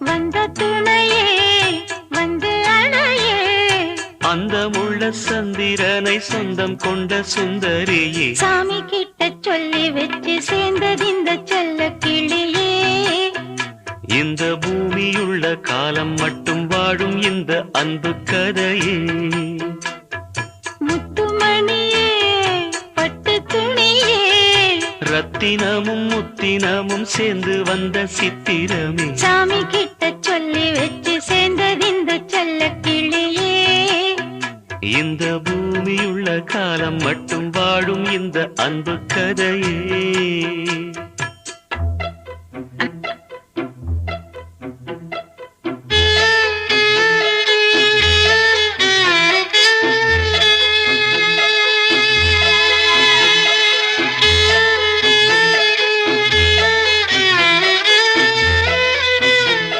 வந்த துணையே வந்து அணையே அந்தமுள்ள சந்திரனை சொந்தம் கொண்ட சுந்தரியே சாமி கிட்ட சொல்லி வச்சு சேர்ந்தது இந்த செல்ல கிளியே இந்த பூமியுள்ள காலம் மட்டும் வாழும் இந்த அன்பு கதையே முத்துமணியே பட்டு துணியே ரத்தினமும் முத்தினமும் சேர்ந்து வந்த சித்திரமே சாமி கிட்ட சொல்லி வச்சு சேர்ந்தது இந்த செல்ல கிளியே இந்த பூமியுள்ள காலம் மட்டும் வாழும் இந்த அன்பு கதையே